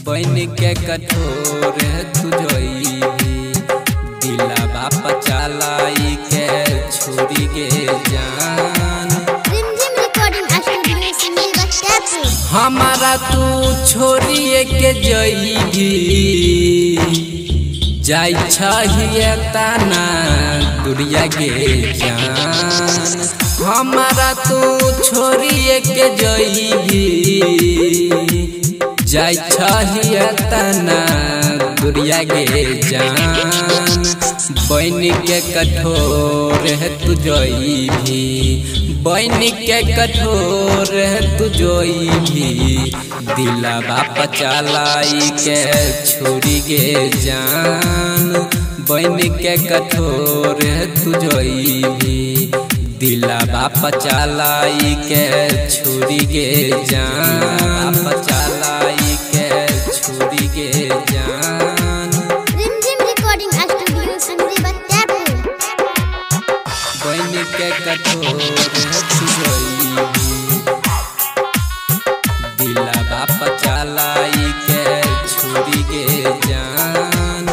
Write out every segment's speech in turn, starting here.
बन के कठोर तुझोई दिला बाप चलाई के छोड़ी के जान। हमारा तू छोड़िए के जइबी जाय चाहिए तना दुनिया के जान। हमारा तू छोड़िए के जइबी जाय चाहिए तना दुनिया के जान। बन के कठोर तुझोई बन के कठोर तुझोई दिला बाप चलाई के छोड़ी के जान। बन के कठोर तुझोई दिला बाप चलाई के छोड़ी के जान। बाप चलाई के छोड़ी के जान। बन के कठोर तुझोई दिला बाप चलाई के छोड़ी के जान।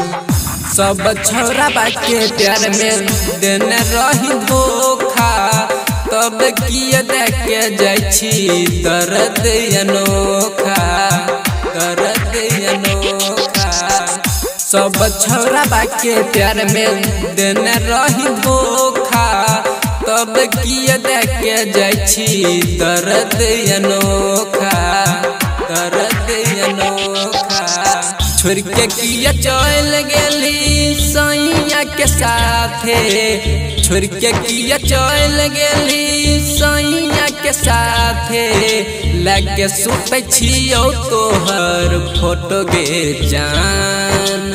सब छोरा बाके प्यार में देने रही धोखा तब किए देखे जाइछी दर्द अनोखा दर्द अनोखा। सब छोरा बाके प्यार में देने रही धोखा तब किए देखे जाइछी दर्द अनोखा दर्द अनोखा। छोड़ के किया चल गेली सैया के साथे छोड़ के किया चल गेली सैया के साथे लगे सुते छियो तोहर फोटो गे जान।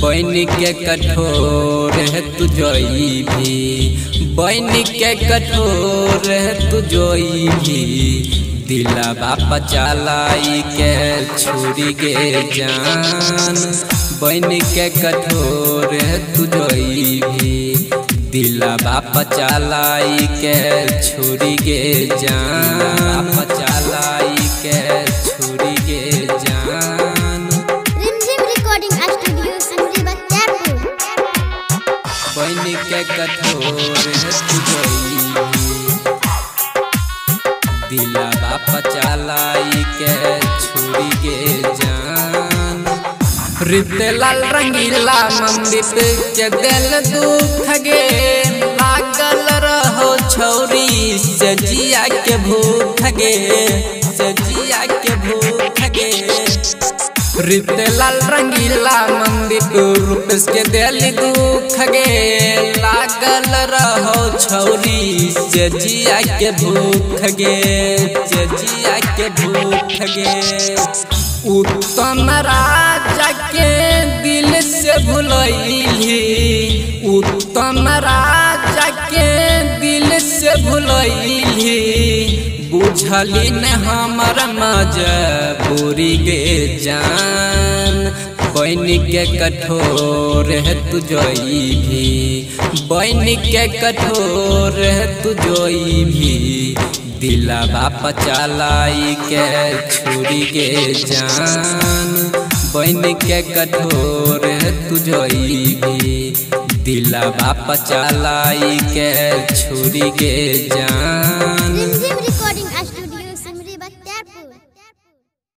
बन के कठोर तुझोई बन के कठोर तुझोई दिला बाप चलाई के छोड़ी के जान। बन के कठोर तुझोई दिला बाप चलाई के छोड़ी के जान। बाप चलाई के छोड़ी के जान। बन के कठोर तुझोई दिला बाप चलाई के छोड़ी के जान। रितेलाल रंगीला मंदिर के दिल दुख गे लागल रहो छौरी से जिया के भूख गे से जिया के भूख गे। रितेलाल रंगीला मंदिर रूपेश के दिल दुख गे लागल रहो छौरी से जिया के भूख गे से जिया के भूख गे। उत्तम राजा के दिल से भुलैली उत्तम राजा के दिल से भुलैली बुझली न हमर मजबूरी गे जान। बन के कठोर तुझोई बन के कठोर तुझोई दिला बाप चलाई के छोड़ी के जान। बन के कठोर तुझोई दिला बाप चलाई के छोड़ी के जान।